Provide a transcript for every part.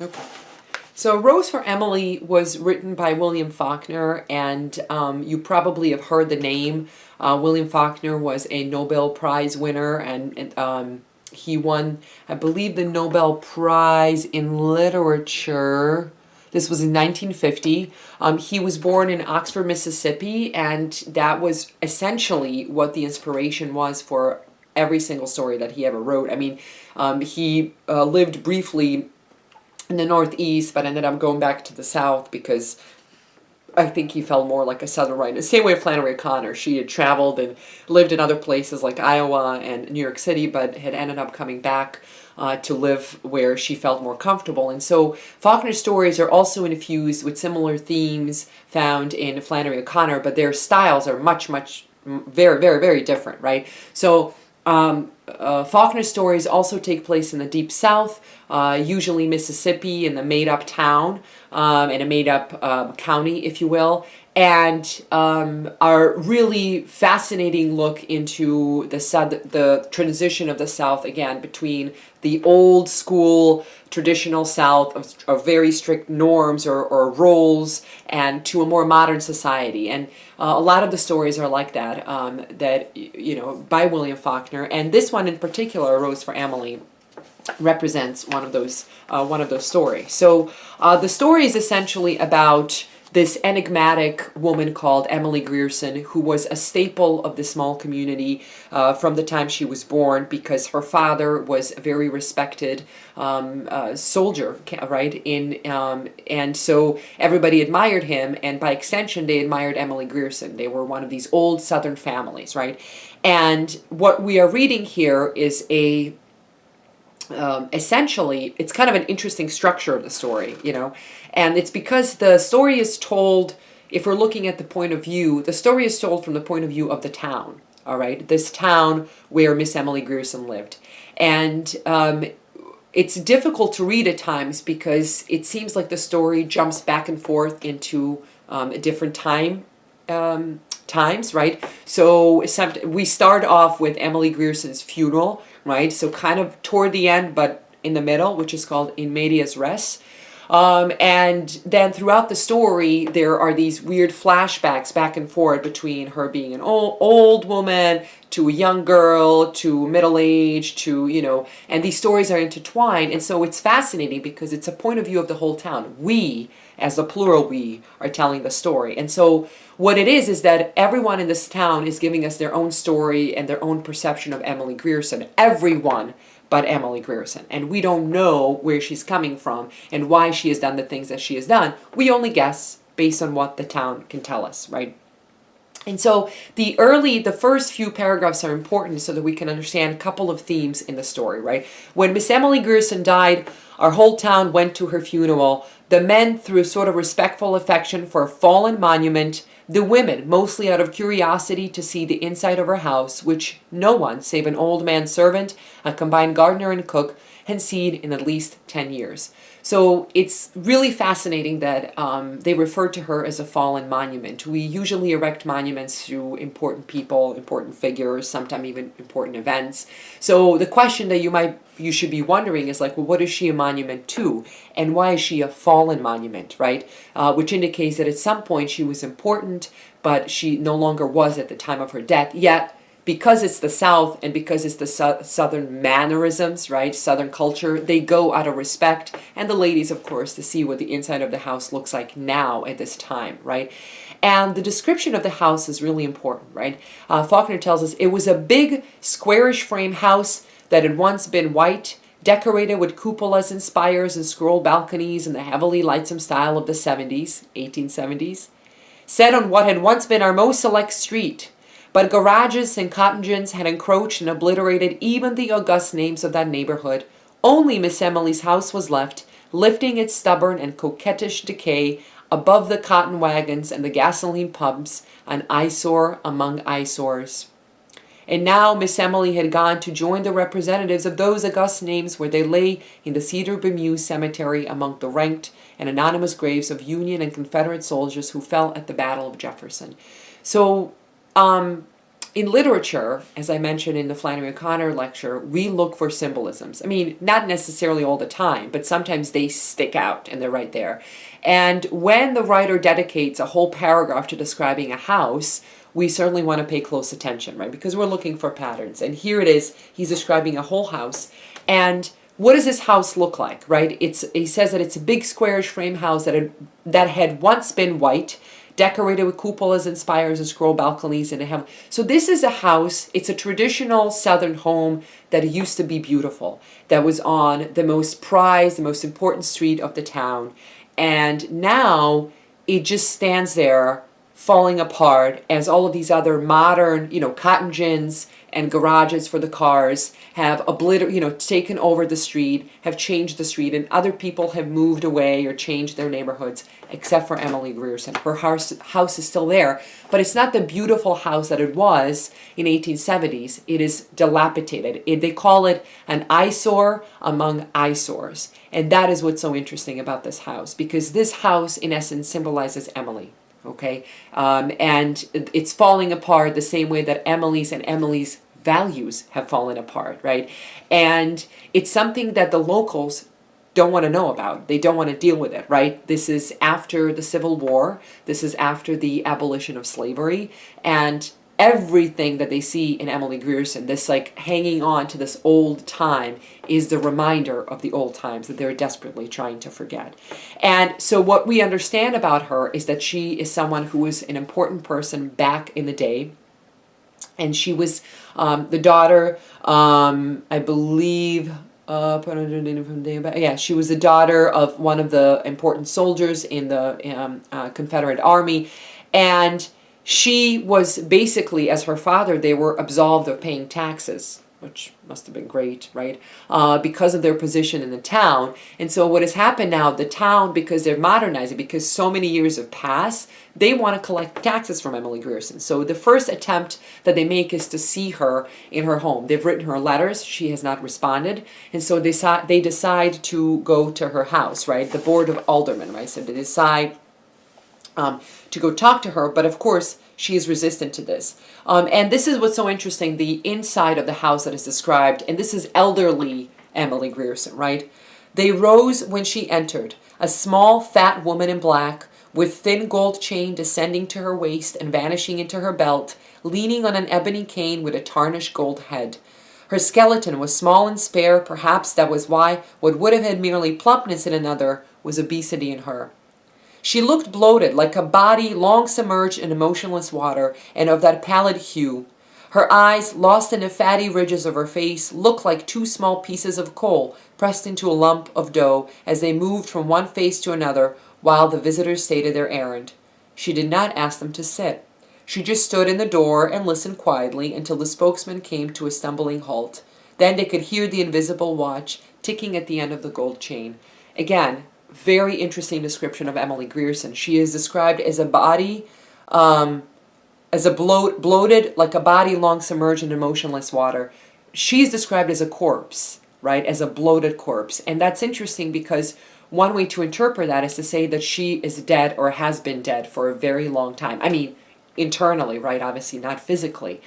Okay. So Rose for Emily was written by William Faulkner, and you probably have heard the name. William Faulkner was a Nobel Prize winner, and he won, I believe, the Nobel Prize in Literature. This was in 1950. He was born in Oxford, Mississippi, and that was essentially what the inspiration was for every single story that he ever wrote. I mean, he lived briefly in the Northeast, but ended up going back to the South because I think he felt more like a Southern writer. The same way Flannery O'Connor. She had traveled and lived in other places like Iowa and New York City, but had ended up coming back to live where she felt more comfortable. And so Faulkner's stories are also infused with similar themes found in Flannery O'Connor, but their styles are very, very, very different, right? So Faulkner's stories also take place in the Deep South, usually Mississippi, in the made-up town, in a made-up county, if you will, and are really fascinating look into the transition of the South, again, between the old school traditional South of very strict norms or roles and to a more modern society. And a lot of the stories are like that, by William Faulkner. And this one in particular, Rose for Emily, represents one of those stories. So the story is essentially about this enigmatic woman called Emily Grierson, who was a staple of the small community from the time she was born, because her father was a very respected soldier, right? And so everybody admired him, and by extension, they admired Emily Grierson. They were one of these old Southern families, right? And what we are reading here is essentially, it's kind of an interesting structure of the story, and it's because the story is told, if we're looking at the point of view, the story is told from the point of view of the town, all right? This town where Miss Emily Grierson lived. And it's difficult to read at times because it seems like the story jumps back and forth into different times, right? So we start off with Emily Grierson's funeral, right? So kind of toward the end, but in the middle, which is called In Medias Res. And then throughout the story, there are these weird flashbacks back and forth between her being an old woman to a young girl to middle age to, and these stories are intertwined. And so it's fascinating because it's a point of view of the whole town. We, as the plural we, are telling the story. And so what it is that everyone in this town is giving us their own story and their own perception of Emily Grierson. Everyone but Emily Grierson. And we don't know where she's coming from and why she has done the things that she has done. We only guess based on what the town can tell us, right? And so the first few paragraphs are important so that we can understand a couple of themes in the story, right? When Miss Emily Grierson died, our whole town went to her funeral. The men through sort of respectful affection for a fallen monument. The women, mostly out of curiosity to see the inside of her house, which no one, save an old man servant, a combined gardener and cook, had seen in at least 10 years. So it's really fascinating that they refer to her as a fallen monument. We usually erect monuments to important people, important figures, sometimes even important events. So the question that you should be wondering is like, well, what is she a monument to? And why is she a fallen monument, right? Which indicates that at some point she was important, but she no longer was at the time of her death. Yet, because it's the South and because it's the Southern mannerisms, right, Southern culture, they go out of respect, and the ladies, of course, to see what the inside of the house looks like now at this time, right? And the description of the house is really important, right? Faulkner tells us it was a big, squarish frame house that had once been white, decorated with cupolas and spires and scroll balconies in the heavily lightsome style of the 1870s, set on what had once been our most select street. But garages and cotton gins had encroached and obliterated even the august names of that neighborhood. Only Miss Emily's house was left, lifting its stubborn and coquettish decay above the cotton wagons and the gasoline pumps, an eyesore among eyesores. And now Miss Emily had gone to join the representatives of those august names where they lay in the Cedar Bermuse Cemetery among the ranked and anonymous graves of Union and Confederate soldiers who fell at the Battle of Jefferson. So, in literature, as I mentioned in the Flannery O'Connor lecture, we look for symbolisms. I mean, not necessarily all the time, but sometimes they stick out and they're right there. And when the writer dedicates a whole paragraph to describing a house, we certainly want to pay close attention, right? Because we're looking for patterns. And here it is, he's describing a whole house. And what does this house look like, right? He says that it's a big squarish frame house that had once been white, decorated with cupolas and spires and scroll balconies and a hem. So this is a house, it's a traditional Southern home that used to be beautiful, that was on the most prized, the most important street of the town. And now it just stands there falling apart as all of these other modern, cotton gins and garages for the cars have taken over the street, have changed the street, and other people have moved away or changed their neighborhoods, except for Emily Grierson. Her house is still there, but it's not the beautiful house that it was in 1870s. It is dilapidated. They call it an eyesore among eyesores. And that is what's so interesting about this house, because this house, in essence, symbolizes Emily. Okay, and it's falling apart the same way that Emily's values have fallen apart, right? And it's something that the locals don't want to know about. They don't want to deal with it, right? This is after the Civil War. This is after the abolition of slavery. And everything that they see in Emily Grierson, this like hanging on to this old time, is the reminder of the old times that they're desperately trying to forget. And so what we understand about her is that she is someone who was an important person back in the day. And she was the daughter, I believe, she was the daughter of one of the important soldiers in the Confederate Army. And she was basically, as her father, they were absolved of paying taxes, which must have been great, right? Because of their position in the town. And so what has happened now, the town, because they're modernizing, because so many years have passed, they want to collect taxes from Emily Grierson. So the first attempt that they make is to see her in her home. They've written her letters. She has not responded. And so they decide to go to her house, right? The Board of Aldermen, right? So they decide to go talk to her, but of course she is resistant to this. And this is what's so interesting, the inside of the house that is described, and this is elderly Emily Grierson, right? They rose when she entered, a small fat woman in black, with thin gold chain descending to her waist and vanishing into her belt, leaning on an ebony cane with a tarnished gold head. Her skeleton was small and spare, perhaps that was why what would have had merely plumpness in another was obesity in her. She looked bloated, like a body long submerged in emotionless water, and of that pallid hue. Her eyes, lost in the fatty ridges of her face, looked like two small pieces of coal pressed into a lump of dough as they moved from one face to another while the visitors stated their errand. She did not ask them to sit. She just stood in the door and listened quietly until the spokesman came to a stumbling halt. Then they could hear the invisible watch ticking at the end of the gold chain. Again, very interesting description of Emily Grierson. She is described as a body, bloated, like a body long submerged in emotionless water. She's described as a corpse, right? As a bloated corpse. And that's interesting because one way to interpret that is to say that she is dead or has been dead for a very long time. I mean, internally, right? Obviously not physically.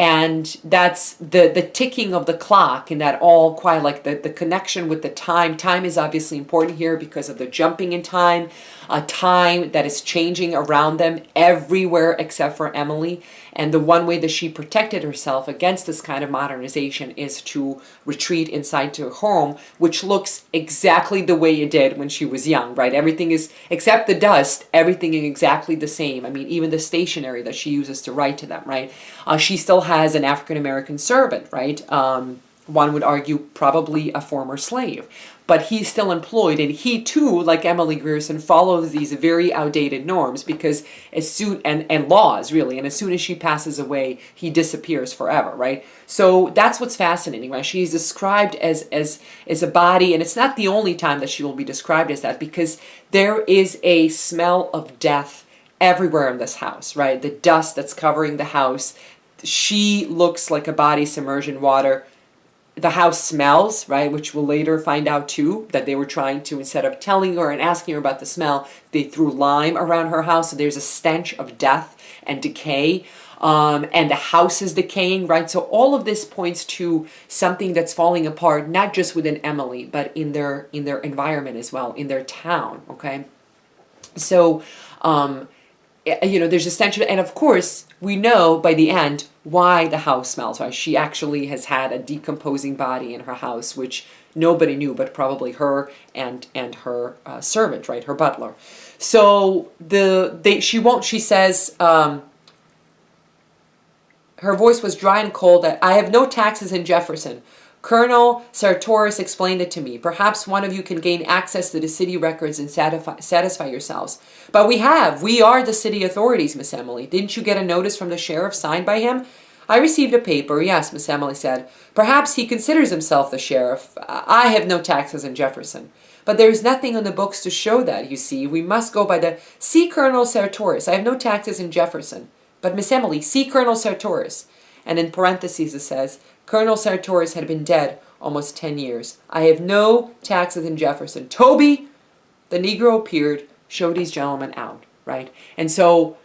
And that's the ticking of the clock, and that all quite like the connection with the time. Time is obviously important here because of the jumping in time, a time that is changing around them everywhere except for Emily. And the one way that she protected herself against this kind of modernization is to retreat inside to her home, which looks exactly the way it did when she was young, right? Everything is, except the dust, everything is exactly the same. I mean, even the stationery that she uses to write to them, right? She still has an African-American servant, right? One would argue probably a former slave. But he's still employed, and he too, like Emily Grierson, follows these very outdated norms because and laws really, and as soon as she passes away, he disappears forever, right? So that's what's fascinating, right? She's described as a body, and it's not the only time that she will be described as that, because there is a smell of death everywhere in this house, right? The dust that's covering the house. She looks like a body submerged in water. The house smells, right, which we'll later find out too, that they were trying to, instead of telling her and asking her about the smell, they threw lime around her house, so there's a stench of death and decay. and the house is decaying, right? So all of this points to something that's falling apart, not just within Emily, but in their environment as well, in their town. Okay, so there's a stench, and of course we know by the end why the house smells, right? She actually has had a decomposing body in her house, which nobody knew but probably her and her servant, right, her butler. So she says, her voice was dry and cold, that I have no taxes in Jefferson. Colonel Sartoris explained it to me. Perhaps one of you can gain access to the city records and satisfy yourselves. But we are the city authorities, Miss Emily. Didn't you get a notice from the sheriff signed by him? I received a paper, yes, Miss Emily said. Perhaps he considers himself the sheriff. I have no taxes in Jefferson. But there is nothing in the books to show that, you see. We must go by the... See Colonel Sartoris. I have no taxes in Jefferson. But Miss Emily, see Colonel Sartoris. And in parentheses it says, Colonel Sartoris had been dead almost 10 years. I have no taxes in Jefferson. Toby, the Negro appeared, showed these gentlemen out, right? And so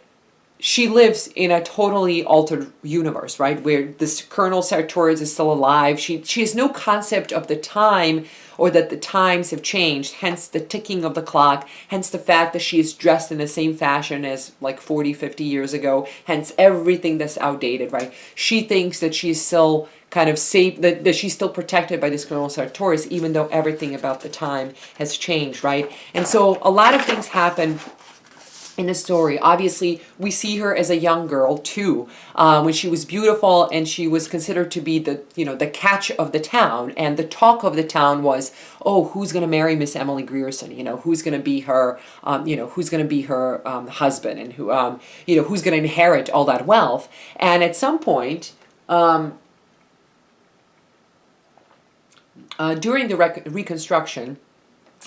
she lives in a totally altered universe, right? Where this Colonel Sartoris is still alive. She has no concept of the time or that the times have changed, hence the ticking of the clock, hence the fact that she is dressed in the same fashion as like 40, 50 years ago, hence everything that's outdated, right? She thinks that she's still kind of safe, that she's still protected by this Colonel Sartoris, even though everything about the time has changed, right? And so a lot of things happen in the story. Obviously, we see her as a young girl too, when she was beautiful and she was considered to be the catch of the town, and the talk of the town was, oh, who's going to marry Miss Emily Grierson? Who's going to be her, husband, and who's going to inherit all that wealth? And at some point, during the Reconstruction,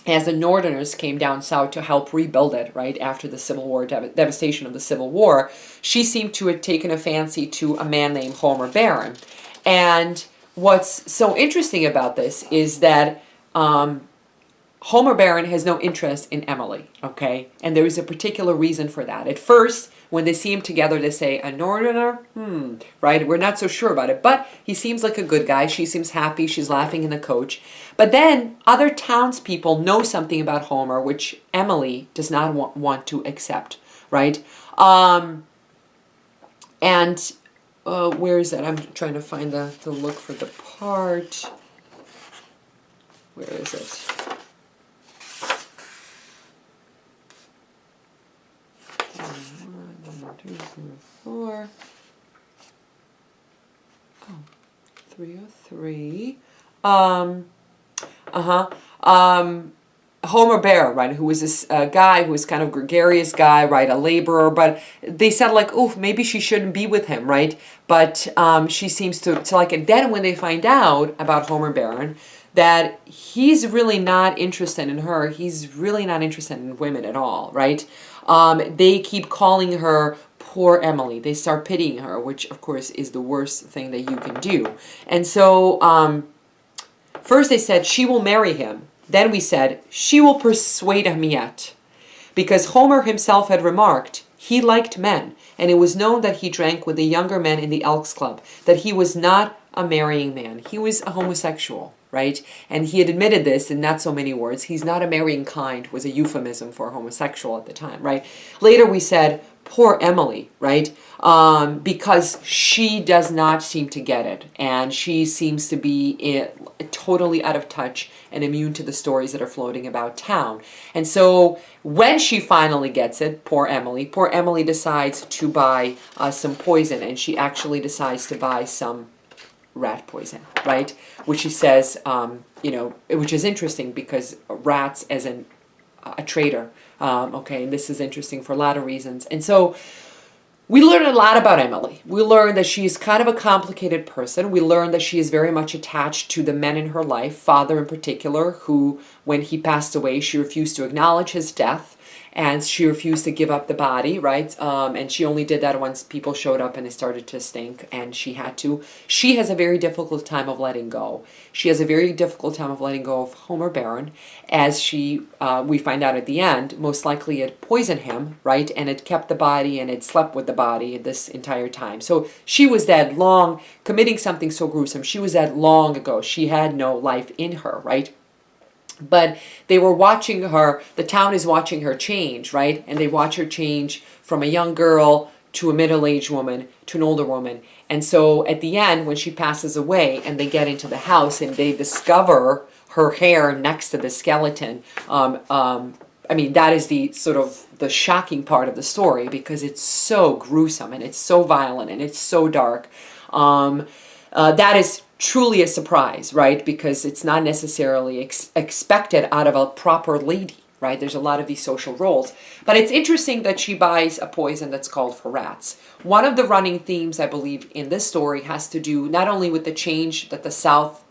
as the Northerners came down south to help rebuild it, right, after the Civil War, devastation of the Civil War, she seemed to have taken a fancy to a man named Homer Barron. And what's so interesting about this is that Homer Barron has no interest in Emily, okay? And there is a particular reason for that. At first, when they see him together, they say, a Northerner? Right? We're not so sure about it. But he seems like a good guy. She seems happy. She's laughing in the coach. But then other townspeople know something about Homer, which Emily does not want to accept, right? Where is that? I'm trying to find the look for the part. Where is it? Four. Oh, 303. Homer Barron, right, who was this guy who was kind of gregarious guy, right, a laborer, but they said like, oof, maybe she shouldn't be with him, right? But she seems to like it. Then when they find out about Homer Barron, that he's really not interested in her, he's really not interested in women at all, right? They keep calling her poor Emily. They start pitying her, which of course is the worst thing that you can do. And so first they said she will marry him. Then we said she will persuade him yet. Because Homer himself had remarked he liked men, and it was known that he drank with the younger men in the Elks Club, that he was not a marrying man. He was a homosexual, right? And he had admitted this in not so many words. He's not a marrying kind was a euphemism for homosexual at the time, right? Later we said, poor Emily, right? Because she does not seem to get it. And she seems to be totally out of touch and immune to the stories that are floating about town. And so when she finally gets it, poor Emily decides to buy some poison. And she actually decides to buy some rat poison, right? Which she says, which is interesting because rats as a traitor. Okay, and this is interesting for a lot of reasons. And so we learned a lot about Emily. We learned that she is kind of a complicated person. We learned that she is very much attached to the men in her life, father in particular, who, when he passed away, she refused to acknowledge his death. and she refused to give up the body, right? And she only did that once people showed up and it started to stink, and she had to. She has a very difficult time of letting go. She has a very difficult time of letting go of Homer Baron, as we find out at the end, most likely it poisoned him, right? And it kept the body and it slept with the body this entire time. So she was dead long, committing something so gruesome. She was dead long ago. She had no life in her, right? But they were watching her, the town is watching her change, right? And they watch her change from a young girl to a middle-aged woman to an older woman. And so at the end, when she passes away and they get into the house and they discover her hair next to the skeleton, I mean, that is the sort of the shocking part of the story, because it's so gruesome and it's so violent and it's so dark. That is truly a surprise, right? Because it's not necessarily expected out of a proper lady, right? There's a lot of these social roles. But it's interesting that she buys a poison that's called for rats. One of the running themes, I believe, in this story has to do not only with the change that the South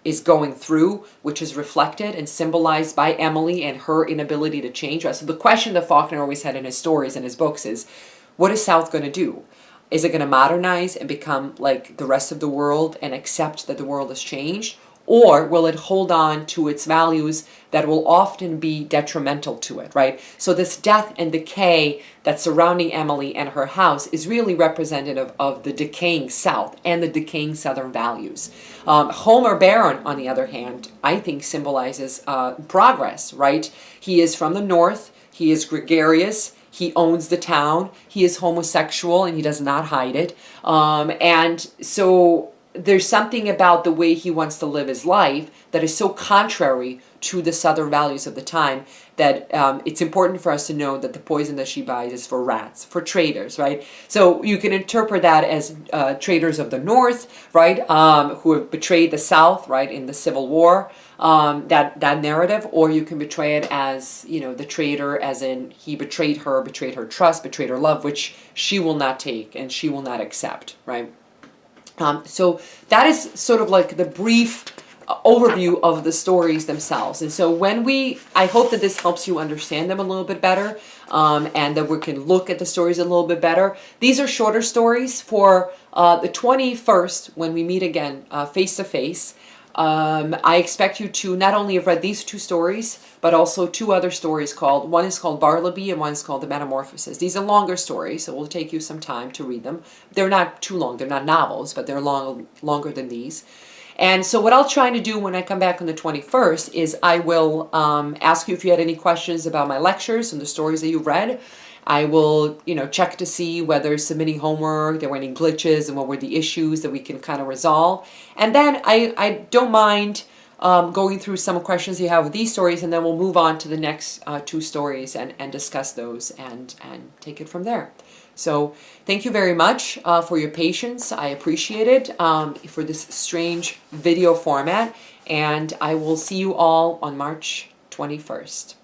is going through, which is reflected and symbolized by Emily and her inability to change. So the question that Faulkner always had in his stories and his books is, what is South going to do? Is it going to modernize and become like the rest of the world and accept that the world has changed? Or will it hold on to its values that will often be detrimental to it, right? So this death and decay that's surrounding Emily and her house is really representative of the decaying South and the decaying Southern values. Homer Baron, on the other hand, I think symbolizes progress, right? He is from the North. He is gregarious. He owns the town. He is homosexual and he does not hide it. And so there's something about the way he wants to live his life that is so contrary to the Southern values of the time that it's important for us to know that the poison that she buys is for rats, for traitors, right? So you can interpret that as traitors of the North, right, who have betrayed the South, right, in the Civil War, that narrative, or you can betray it as, you know, the traitor as in he betrayed her trust, betrayed her love, which she will not take and she will not accept, right? So that is sort of like the brief overview of the stories themselves. And so I hope that this helps you understand them a little bit better, and that we can look at the stories a little bit better. These are shorter stories for the 21st, when we meet again face to face. I expect you to not only have read these two stories, but also two other stories one is called Bartleby and one is called The Metamorphosis. These are longer stories, so it will take you some time to read them. They're not too long, they're not novels, but they're longer than these. And so what I'll try to do when I come back on the 21st is I will ask you if you had any questions about my lectures and the stories that you read. I will, check to see whether submitting homework, there were any glitches and what were the issues that we can kind of resolve. And then I don't mind going through some questions you have with these stories, and then we'll move on to the next two stories and discuss those and take it from there. So thank you very much for your patience. I appreciate it for this strange video format, and I will see you all on March 21st.